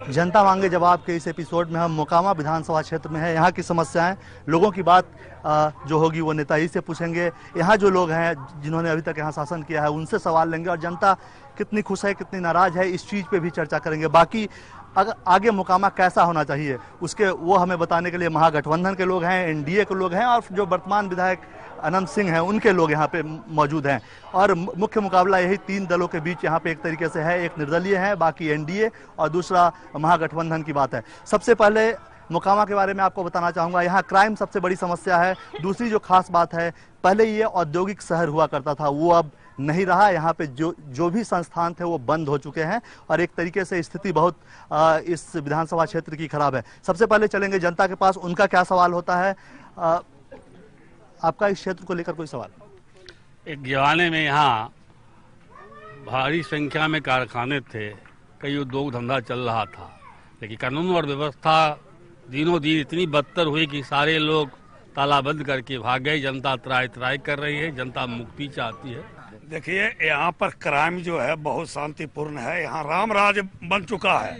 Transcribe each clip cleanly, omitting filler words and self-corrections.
जनता मांगे जवाब के इस एपिसोड में हम मोकामा विधानसभा क्षेत्र में है। यहाँ की समस्याएं, लोगों की बात जो होगी वो नेता ही से पूछेंगे। यहाँ जो लोग हैं जिन्होंने अभी तक यहाँ शासन किया है उनसे सवाल लेंगे और जनता कितनी खुश है कितनी नाराज है इस चीज़ पे भी चर्चा करेंगे। बाकी अगर आगे मोकामा कैसा होना चाहिए उसके वो हमें बताने के लिए महागठबंधन के लोग हैं, एनडीए के लोग हैं और जो वर्तमान विधायक अनंत सिंह हैं उनके लोग यहाँ पे मौजूद हैं। और मुख्य मुकाबला यही तीन दलों के बीच यहाँ पे एक तरीके से है, एक निर्दलीय है, बाकी एनडीए और दूसरा महागठबंधन की बात है। सबसे पहले मोकामा के बारे में आपको बताना चाहूँगा, यहाँ क्राइम सबसे बड़ी समस्या है। दूसरी जो खास बात है, पहले ये औद्योगिक शहर हुआ करता था, वो अब नहीं रहा। यहाँ पे जो भी संस्थान थे वो बंद हो चुके हैं और एक तरीके से स्थिति बहुत इस विधानसभा क्षेत्र की खराब है। सबसे पहले चलेंगे जनता के पास, उनका क्या सवाल होता है। आपका इस क्षेत्र को लेकर कोई सवाल? एक जमाने में यहाँ भारी संख्या में कारखाने थे, कई उद्योग धंधा चल रहा था, लेकिन कानून और व्यवस्था दिनों दिन इतनी बदतर हुई कि सारे लोग तालाबंद करके भाग गए। जनता त्राही त्राही कर रही है, जनता मुक्ति चाहती है। देखिए, यहाँ पर क्राइम जो है बहुत शांतिपूर्ण है। यहाँ राम राज बन चुका है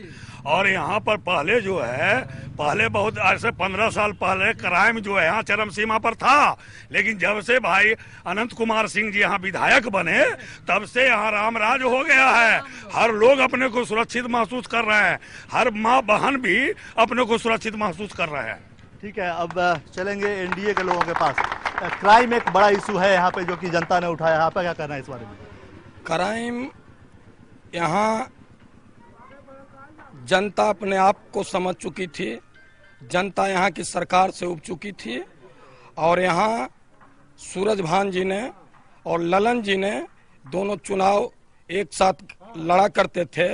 और यहाँ पर पहले बहुत ऐसे 15 साल पहले क्राइम जो है यहाँ चरम सीमा पर था, लेकिन जब से भाई अनंत कुमार सिंह जी यहाँ विधायक बने तब से यहाँ राम राज हो गया है। हर लोग अपने को सुरक्षित महसूस कर रहे हैं, हर माँ बहन भी अपने को सुरक्षित महसूस कर रहे हैं। ठीक है, अब चलेंगे एनडीए के लोगों के पास। क्राइम एक बड़ा इशू है यहाँ पे जो कि जनता ने उठाया है, आपका क्या कहना है इस बारे में? क्राइम यहाँ जनता अपने आप को समझ चुकी थी, जनता यहाँ की सरकार से उब चुकी थी और यहाँ सूरजभान जी ने और ललन जी ने दोनों चुनाव एक साथ लड़ा करते थे।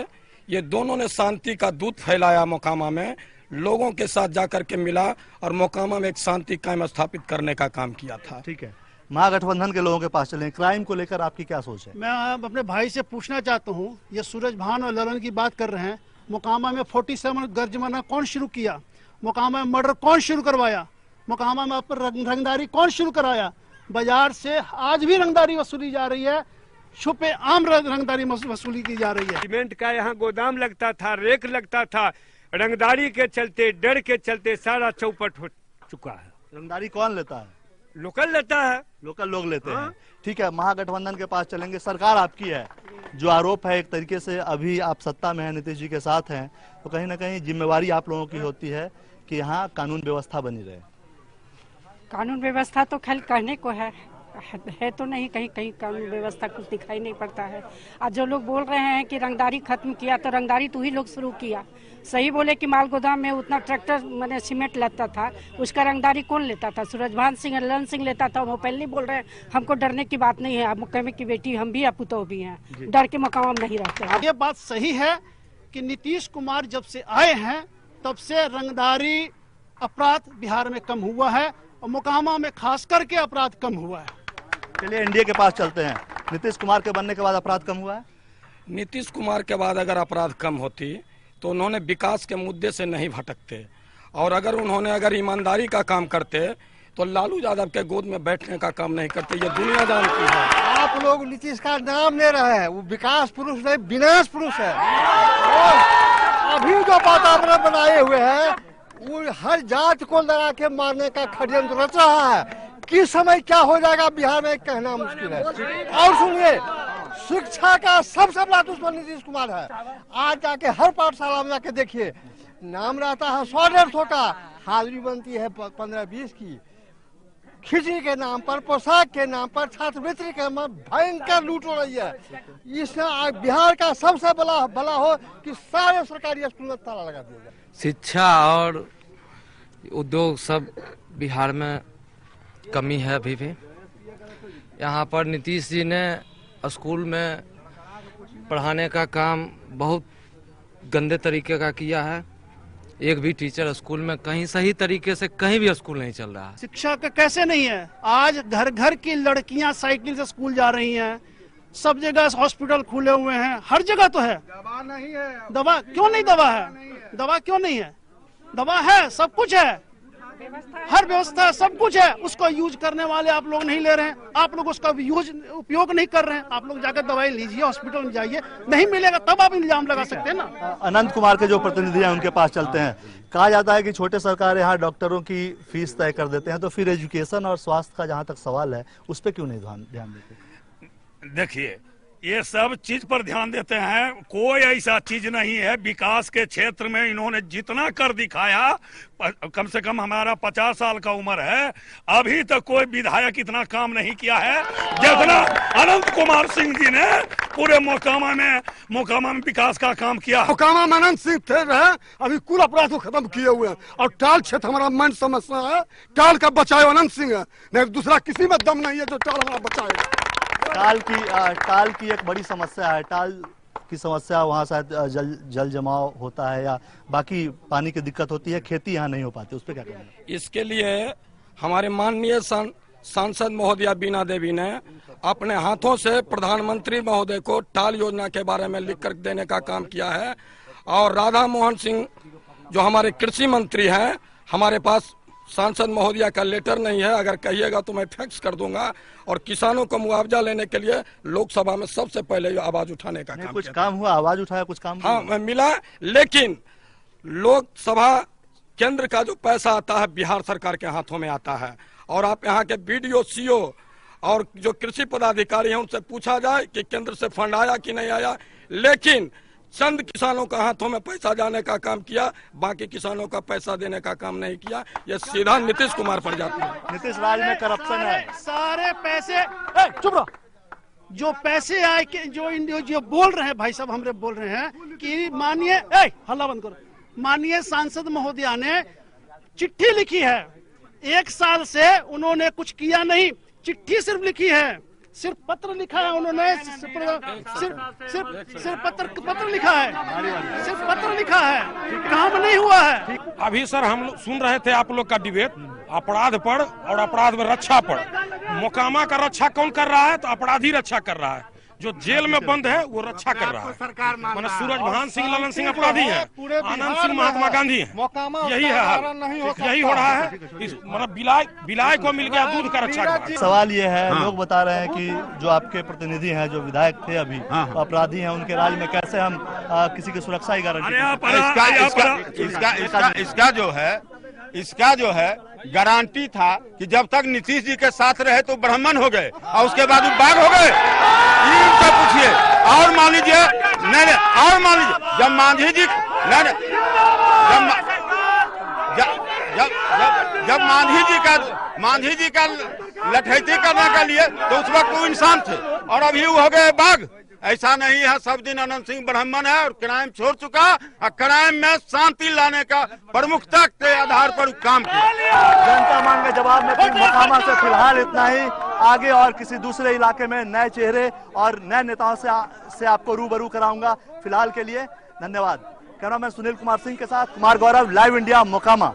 ये दोनों ने शांति का दूत फैलाया, मोकामा में लोगों के साथ जाकर के मिला और मोकामा में एक शांति कायम स्थापित करने का काम किया था। ठीक है, महागठबंधन के लोगों के पास चलें। क्राइम को लेकर आपकी क्या सोच है? मैं अपने भाई से पूछना चाहता हूँ, ये सूरजभान और ललन की बात कर रहे हैं, मोकामा में 47 गर्जमाना कौन शुरू किया? मोकामा में मर्डर कौन शुरू करवाया? मोकामा में रंगदारी कौन शुरू कराया? बाजार से आज भी रंगदारी वसूली जा रही है, छुपे आम रंगदारी वसूली की जा रही है। सीमेंट का यहाँ गोदाम लगता था, रेक लगता था, रंगदारी के चलते, डर के चलते सारा चौपट हो चुका है। रंगदारी कौन लेता है? लोकल लेता है, लोकल लोग लेते हैं। ठीक है, महागठबंधन के पास चलेंगे। सरकार आपकी है, जो आरोप है एक तरीके से अभी आप सत्ता में हैं, नीतीश जी के साथ हैं, तो कहीं ना कहीं जिम्मेवारी आप लोगों की होती है कि यहाँ कानून व्यवस्था बनी रहे। कानून व्यवस्था तो खैर कहने को है तो नहीं, कहीं कहीं कानून व्यवस्था कुछ दिखाई नहीं पड़ता है। आज जो लोग बोल रहे हैं कि रंगदारी खत्म किया, तो रंगदारी तू ही लोग शुरू किया। सही बोले कि माल गोदाम में उतना ट्रैक्टर मैंने सीमेंट लगता था, उसका रंगदारी कौन लेता था? सूरजभान सिंह, ललन सिंह लेता था। वो पहले बोल रहे हैं हमको डरने की बात नहीं है, आप मुकम्मे की बेटी हम भी पुतौ भी हैं, डर के मोकामा में नहीं रहते। ये बात सही है कि नीतीश कुमार जब से आए हैं तब से रंगदारी अपराध बिहार में कम हुआ है और मोकामा में खास करके अपराध कम हुआ है। चलिए एनडीए के पास चलते हैं। नीतीश कुमार के बनने के बाद अपराध कम हुआ है? नीतीश कुमार के बाद अगर अपराध कम होती तो उन्होंने विकास के मुद्दे से नहीं भटकते और अगर ईमानदारी का काम करते तो लालू यादव के गोद में बैठने का काम नहीं करते, ये दुनिया जानती है। आप लोग नीतीश का नाम ले रहे हैं, वो विकास पुरुष नहीं विनाश पुरुष है। अभी जो वातावरण बनाए हुए हैं वो हर जात को लगा के मारने का षड्यंत्र रच रहा है। किस समय क्या हो जाएगा बिहार में कहना मुश्किल है। और सुनिए, शिक्षा का सबसे बड़ा दुश्मन नीतीश कुमार है। आज जाके हर पाठशाला में जाके देखिए, नाम रहता है 100-150 का, हाजिरी बनती है 15-20 की। खिचड़ी के नाम पर, पोशाक के नाम पर, छात्रवृत्ति के नाम भयंकर लूट हो रही है। इसमें बिहार का सबसे भला हो कि सारे सरकारी स्कूल में ताला लगा दिया जाए। शिक्षा और उद्योग सब बिहार में कमी है अभी भी। यहाँ पर नीतीश जी ने स्कूल में पढ़ाने का काम बहुत गंदे तरीके का किया है। एक भी टीचर स्कूल में कहीं सही तरीके से कहीं भी स्कूल नहीं चल रहा है। शिक्षा का कैसे नहीं है? आज घर घर की लड़कियां साइकिल से स्कूल जा रही हैं, सब जगह हॉस्पिटल खुले हुए हैं, हर जगह तो है। दवा नहीं है। दवा क्यों नहीं? दवा है, दवा क्यों नहीं है? दवा है, सब कुछ है। हर व्यवस्था सब कुछ है, उसको यूज करने वाले आप लोग नहीं ले रहे हैं, आप लोग उसका उपयोग नहीं कर रहे हैं। आप लोग जाकर दवाई लीजिए, हॉस्पिटल में जाइए, नहीं मिलेगा तब आप इल्जाम लगा सकते हैं ना। अनंत कुमार के जो प्रतिनिधि हैं उनके पास चलते हैं। कहा जाता है कि छोटे सरकार यहाँ डॉक्टरों की फीस तय कर देते हैं, तो फिर एजुकेशन और स्वास्थ्य का जहाँ तक सवाल है उस पर क्यों नहीं ध्यान देते? देखिए, ये सब चीज पर ध्यान देते हैं, कोई ऐसा चीज नहीं है। विकास के क्षेत्र में इन्होंने जितना कर दिखाया, कम से कम हमारा 50 साल का उम्र है, अभी तक कोई विधायक इतना काम नहीं किया है जितना अनंत कुमार सिंह जी ने पूरे मोकामा में विकास का काम किया। मोकामा में अनंत सिंह थे रहे, अभी कुल अपराध को खत्म किए हुए हैं। और टाल क्षेत्र हमारा मेन समस्या है, टाल का बचाए अनंत सिंह है, नहीं दूसरा किसी में दम नहीं है जो टाल हमारा बचाएगा। टाल की एक बड़ी समस्या है, टाल की समस्या वहाँ शायद जल जमाव होता है या बाकी पानी की दिक्कत होती है, खेती यहाँ नहीं हो पाती, उस पर क्या कहना है? इसके लिए हमारे माननीय सांसद महोदया बीना देवी ने अपने हाथों से प्रधानमंत्री महोदय को टाल योजना के बारे में लिख कर देने का काम किया है। और राधा मोहन सिंह जो हमारे कृषि मंत्री हैं, हमारे पास सांसद महोदया का लेटर नहीं है, अगर कहिएगा तो मैं फैक्स कर दूंगा। और किसानों को मुआवजा लेने के लिए लोकसभा में सबसे पहले आवाज उठाने का काम कुछ काम हुआ, आवाज उठाया, कुछ काम हाँ मिला, लेकिन लोकसभा केंद्र का जो पैसा आता है बिहार सरकार के हाथों में आता है। और आप यहाँ के BDO CO और जो कृषि पदाधिकारी हैं उनसे पूछा जाए कि केंद्र से फंड आया कि नहीं आया, लेकिन चंद किसानों का हाथों में पैसा जाने का काम किया, बाकी किसानों का पैसा देने का काम नहीं किया। ये सीधा नीतीश कुमार पर जाती है। नीतीश राज में करप्शन है, सारे पैसे चुप रहो। जो पैसे आए के जो बोल रहे हैं भाई साहब, हमरे बोल रहे हैं कि माननीय हल्ला बंद करो, माननीय सांसद महोदया ने चिट्ठी लिखी है, 1 साल से उन्होंने कुछ किया नहीं, चिट्ठी सिर्फ लिखी है, सिर्फ पत्र लिखा है उन्होंने, सिर्फ पत्र लिखा है, सिर्फ पत्र लिखा है, काम नहीं हुआ है। अभी सर हम लोग सुन रहे थे आप लोग का डिबेट अपराध पर और अपराध में रक्षा पर। मोकामा का रक्षा कौन कर रहा है? तो अपराधी रक्षा कर रहा है। जो जेल में बंद है वो रक्षा कर रहा है। माना सूरज भान सिंह, ललन सिंह अपराधी है, आनंद सिंह महात्मा गांधी है, यही है हाल, यही हो रहा है। मतलब बिलाय को मिल गया दूध का रक्षा कर। सवाल ये है, लोग बता रहे हैं कि जो आपके प्रतिनिधि हैं, जो विधायक थे अभी, अपराधी हैं, उनके राज में कैसे हम किसी की सुरक्षा ही गारंटी? इसका जो है गारंटी था कि जब तक नीतीश जी के साथ रहे तो ब्राह्मण हो गए और उसके बाद वो बाघ हो गए। इनसे पूछिए। और मान लीजिए, नहीं, और मान लीजिए जब मांझी जी जब मांझी जी का लठैती करने के लिए तो उस वक्त वो इंसान थे और अभी वो हो गए बाघ। ऐसा नहीं है, सब दिन अनंत सिंह ब्राह्मण है और क्राइम छोड़ चुका और क्राइम में शांति लाने का प्रमुखता के आधार पर काम किया। जनता मांग के जवाब में मोकामा से फिलहाल इतना ही। आगे और किसी दूसरे इलाके में नए चेहरे और नए नेताओं से आपको रूबरू कराऊंगा। फिलहाल के लिए धन्यवाद। कैमरामैन सुनील कुमार सिंह के साथ कुमार गौरव, लाइव इंडिया, मोकामा।